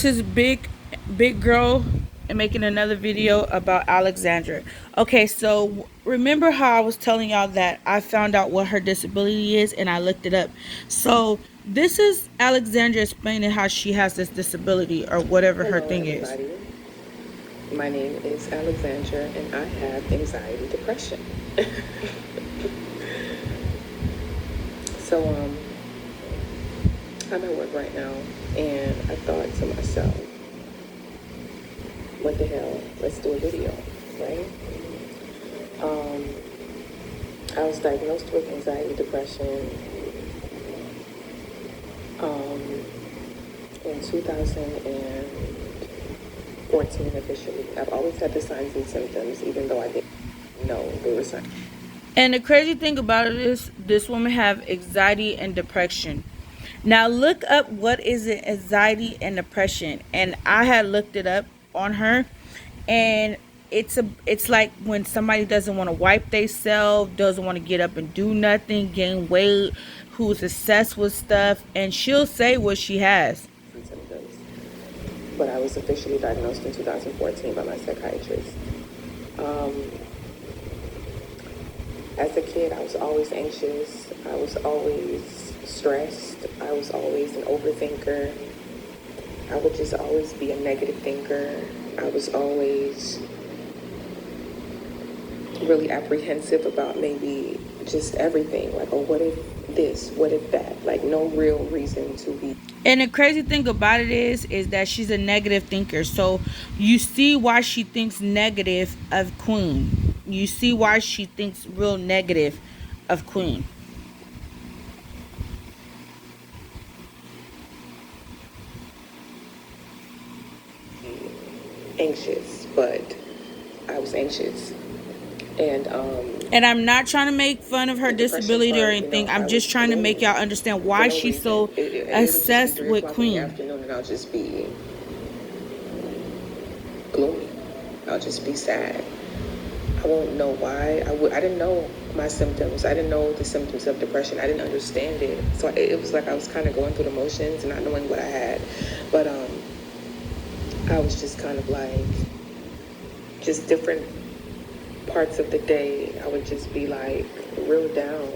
This is big girl and making another video about Alexandra. Okay, so remember how I was telling y'all that I found out what her disability is and I looked it up. So this is Alexandra explaining how she has this disability or whatever her Hello, thing is. everybody. My name is Alexandria, and I have anxiety depression. So, I'm at work right now, and I thought to myself, what the hell, let's do a video, right? I was diagnosed with anxiety depression in 2014 officially. I've always had the signs and symptoms, even though I didn't know they were signs. And the crazy thing about it is this woman have anxiety and depression. Now look up what is it, anxiety and depression. And I had looked it up on her, and it's like when somebody doesn't want to wipe themselves, doesn't want to get up and do nothing, gain weight, who's obsessed with stuff, and she'll say what she has. Symptoms. But I was officially diagnosed in 2014 by my psychiatrist. As a kid, I was always anxious. I was always stressed. I was always an overthinker. I would just always be a negative thinker. I was always really apprehensive about maybe just everything. Like, oh, what if this? What if that? Like, no real reason to be. And the crazy thing about it is that she's a negative thinker. So you see why she thinks negative of Queen. You see why she thinks real negative of Queen. Anxious, but I was anxious. And I'm not trying to make fun of her disability or anything. I'm just trying to make y'all understand why she's so obsessed with Queen. Afternoon, and I'll just be gloomy. I'll just be sad. I won't know why. I didn't know my symptoms. I didn't know the symptoms of depression. I didn't understand it. So it was like I was kind of going through the motions and not knowing what I had. But I was just kind of like, just different parts of the day, I would just be like real down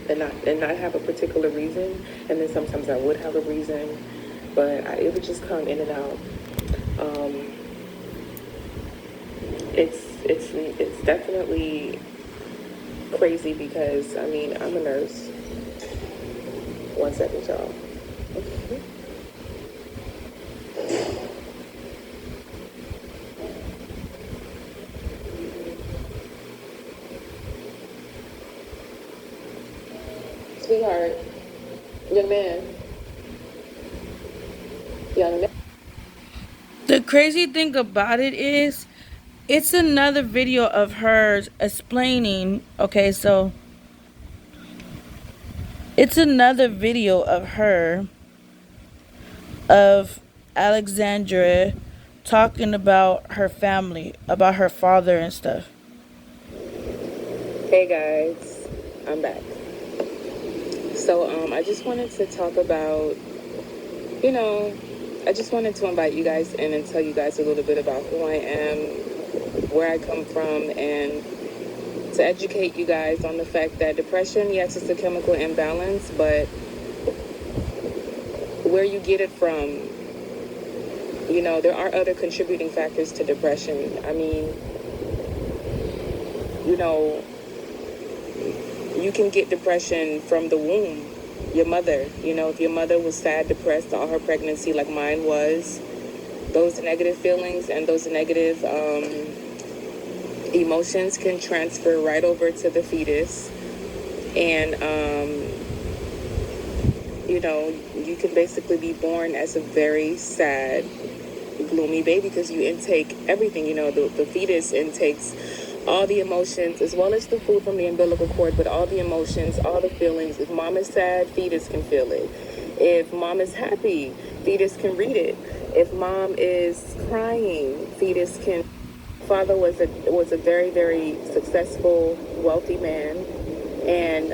and not have a particular reason. And then sometimes I would have a reason, but it would just come in and out. It's definitely crazy because, I mean, I'm a nurse. 1 second, y'all. Sweetheart, young man. The crazy thing about it is, it's another video of hers explaining. Okay, so it's another video of her, of Alexandra, talking about her family, about her father and stuff. Hey guys, I'm back. So I just wanted to talk about, I just wanted to invite you guys in and tell you guys a little bit about who I am, where I come from, and to educate you guys on the fact that depression, yes, it's a chemical imbalance, but where you get it from, there are other contributing factors to depression. I mean, you can get depression from the womb. Your mother, if your mother was sad, depressed all her pregnancy like mine was, those negative feelings and those negative emotions can transfer right over to the fetus. And, you can basically be born as a very sad, gloomy baby because you intake everything. The fetus intakes all the emotions as well as the food from the umbilical cord, but all the emotions, all the feelings. If mom is sad, fetus can feel it. If mom is happy, fetus can read it. If mom is crying, fetus can. Father was a very, very successful, wealthy man, and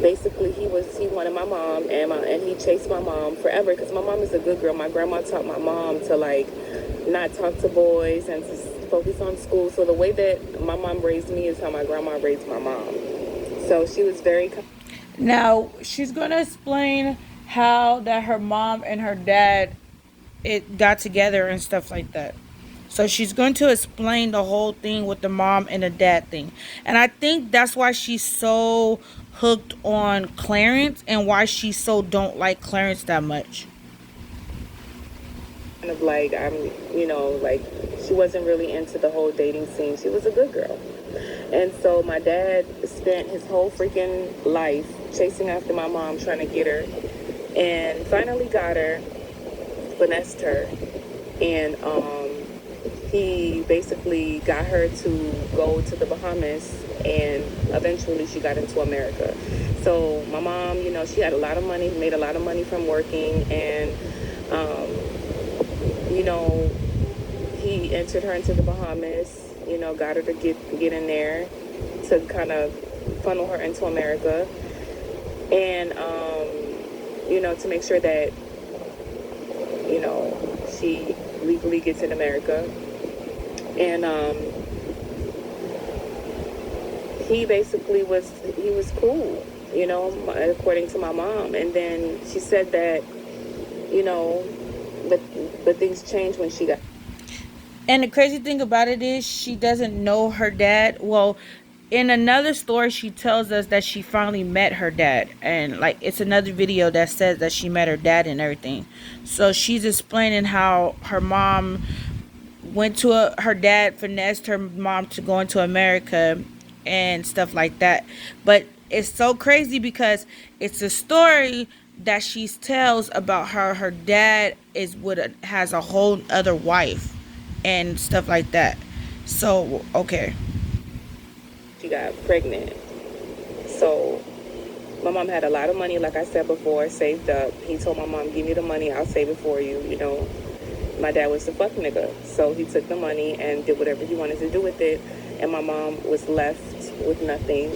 basically he wanted my mom, and he chased my mom forever because my mom is a good girl. My grandma taught my mom to like not talk to boys and to focus on school. So the way that my mom raised me is how my grandma raised my mom. So she was very. Now she's gonna explain how that her mom and her dad it got together and stuff like that. So she's going to explain the whole thing with the mom and the dad thing. And I think that's why she's so hooked on Clarence and why she so don't like Clarence that much. Kind of like like she wasn't really into the whole dating scene. She was a good girl. And so my dad spent his whole freaking life chasing after my mom, trying to get her, and finally got her, finessed her, and he basically got her to go to the Bahamas, and eventually she got into America. So my mom, she had a lot of money, made a lot of money from working, and you know, he entered her into the Bahamas, got her to get in there to kind of funnel her into America, and to make sure that she legally gets in America. And he basically was cool, according to my mom. And then she said that, but things changed when she got. And the crazy thing about it is she doesn't know her dad. Well, in another story she tells us that she finally met her dad, and like it's another video that says that she met her dad and everything. So she's explaining how her mom her dad finessed her mom to go into America and stuff like that. But it's so crazy because it's a story that she tells about her dad is has a whole other wife and stuff like that. So okay. She got pregnant. So my mom had a lot of money, like I said before, saved up. He told my mom, give me the money, I'll save it for you, My dad was the fuck nigga. So he took the money and did whatever he wanted to do with it. And my mom was left with nothing,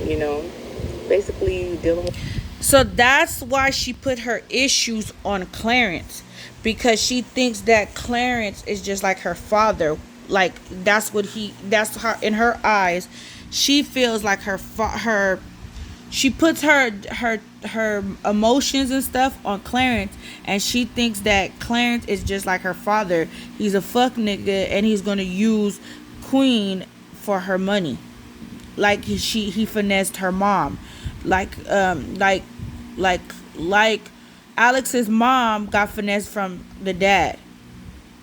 basically dealing with. So that's why she put her issues on Clarence, because she thinks that Clarence is just like her father. Like that's how in her eyes she feels like her she puts her emotions and stuff on Clarence, and she thinks that Clarence is just like her father. He's a fuck nigga and he's gonna use Queen for her money. Like he finessed her mom. Like like like Alex's mom got finessed from the dad.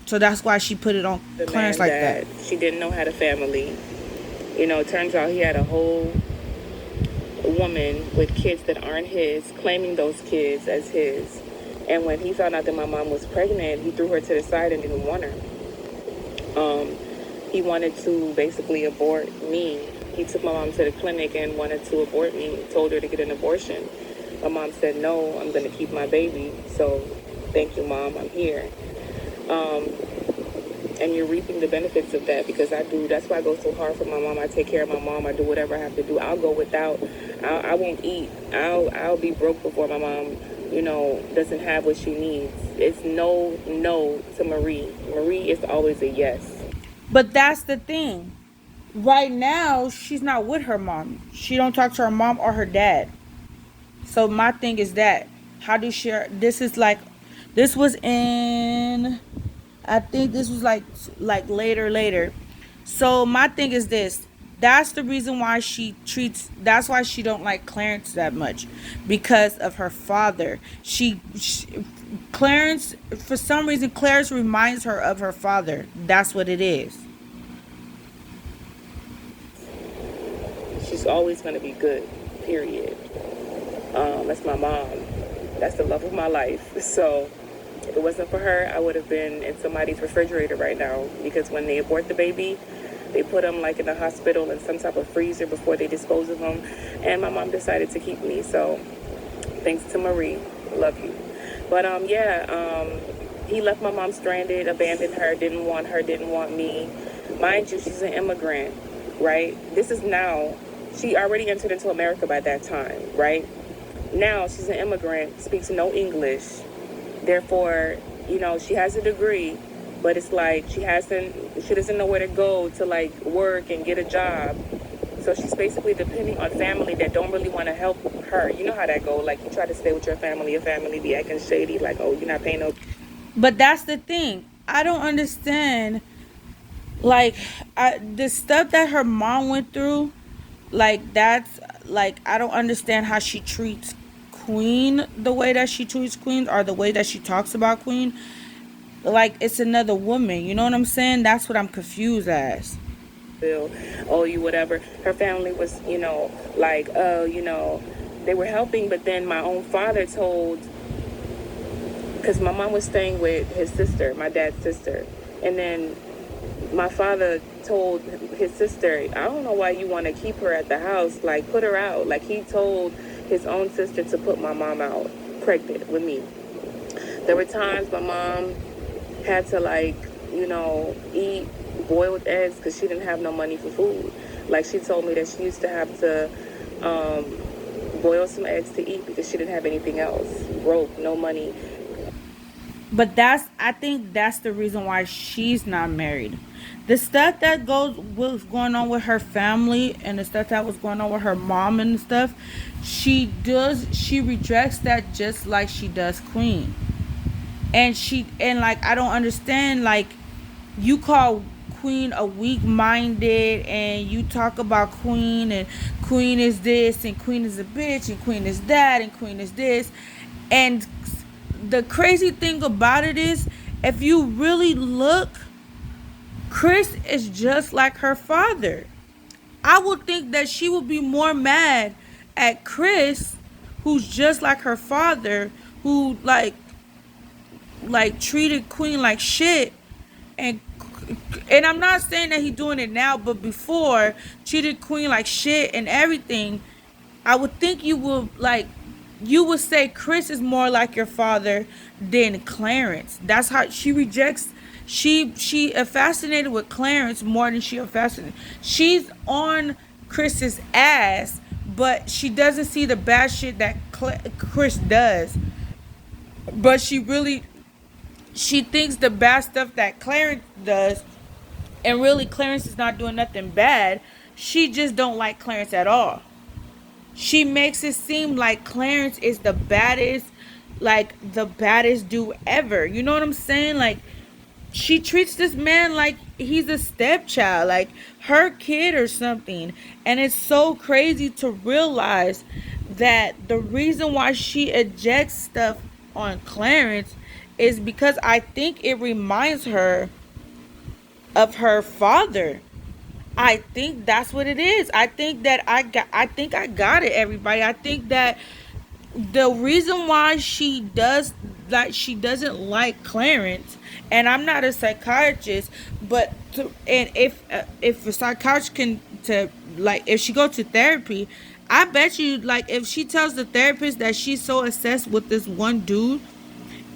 So that's why she put it on the Clarence man like that. She didn't know how to family. Turns out he had a whole woman with kids that aren't his, claiming those kids as his. And when he found out that my mom was pregnant, he threw her to the side and didn't want her. He wanted to basically abort me. He took my mom to the clinic and wanted to abort me, told her to get an abortion. My mom said, no, I'm going to keep my baby. So thank you, Mom, I'm here. And you're reaping the benefits of that, because that's why I go so hard for my mom. I take care of my mom. I do whatever I have to do. I'll go without. I won't eat. I'll be broke before my mom, doesn't have what she needs. It's no to Marie. Marie is always a yes. But that's the thing. Right now, she's not with her mom. She don't talk to her mom or her dad. So my thing is that how do she? This was in. I think this was like later. So my thing is this. That's the reason why that's why she don't like Clarence that much, because of her father. Clarence, for some reason, Clarence reminds her of her father. That's what it is. She's always going to be good, period. That's my mom. That's the love of my life. So if it wasn't for her, I would have been in somebody's refrigerator right now, because when they abort the baby, they put them like in the hospital in some type of freezer before they dispose of them. And my mom decided to keep me. So thanks to Marie. Love you. But he left my mom stranded, abandoned her, didn't want me. Mind you, she's an immigrant, right? This is now. She already entered into America by that time, right? now she's an immigrant, speaks no English. Therefore, she has a degree, but it's like she doesn't know where to go to like work and get a job. So she's basically depending on family that don't really want to help her. You know how that go. Like you try to stay with your family be acting shady, like, oh, you're not paying no. But that's the thing. I don't understand. Like, the stuff that her mom went through, like, that's, like, I don't understand how she treats Queen the way that she treats Queen, or the way that she talks about Queen. Like, it's another woman. You know what I'm saying? That's what I'm confused as. Bill, oh, you whatever. Her family was, like, they were helping, but then my own father told, because my mom was staying with his sister, my dad's sister, and then my father told his sister, I don't know why you want to keep her at the house, like put her out. Like he told his own sister to put my mom out pregnant with me. There were times my mom had to like, eat boiled eggs because she didn't have no money for food. Like she told me that she used to have to boil some eggs to eat because she didn't have anything else. Broke, no money. But I think that's the reason why she's not married. The stuff that was going on with her family, and the stuff that was going on with her mom and stuff, she rejects that just like she does Queen. And like, I don't understand, like, you call Queen a weak minded, and you talk about Queen, and Queen is this, and Queen is a bitch, and Queen is that, and Queen is this. And the crazy thing about it is, if you really look, Chris is just like her father. I would think that she would be more mad at Chris, who's just like her father, who like treated Queen like shit, and I'm not saying that he's doing it now, but before, treated Queen like shit and everything. I would think you would say Chris is more like your father than Clarence. That's how she rejects. She fascinated with Clarence more than she fascinated. She's on Chris's ass, but she doesn't see the bad shit that Chris does. But she thinks the bad stuff that Clarence does, and really Clarence is not doing nothing bad. She just don't like Clarence at all. She makes it seem like Clarence is the baddest dude ever. You know what I'm saying? Like, she treats this man like he's a stepchild, like her kid or something. And it's so crazy to realize that the reason why she ejects stuff on Clarence is because I think it reminds her of her father. I think that's what it is. I think I got it, everybody. I think that the reason why she doesn't like Clarence, and I'm not a psychiatrist, but and if a psychiatrist can to like, if she go to therapy, I bet you, like, if she tells the therapist that she's so obsessed with this one dude,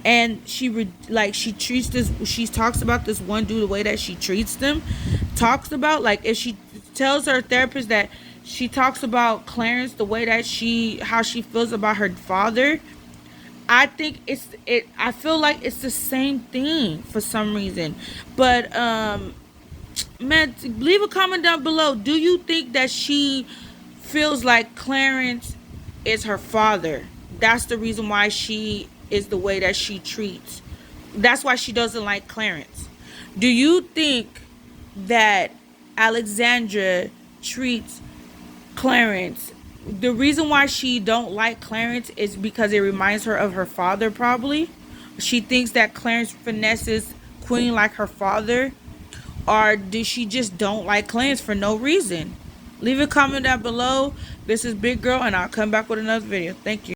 and she talks about this one dude, the way that she treats them, talks about, like, if she tells her therapist that she talks about Clarence the way that how she feels about her father, I think I feel like it's the same thing for some reason. But man, leave a comment down below. Do you think that she feels like Clarence is her father? That's the reason why she is the way that she treats. That's why she doesn't like Clarence. Do you think that Alexandra treats Clarence, the reason why she don't like Clarence is because it reminds her of her father? Probably she thinks that Clarence finesses Queen like her father, or does she just don't like Clarence for no reason? Leave a comment down below. This is Big Girl, and I'll come back with another video. Thank you.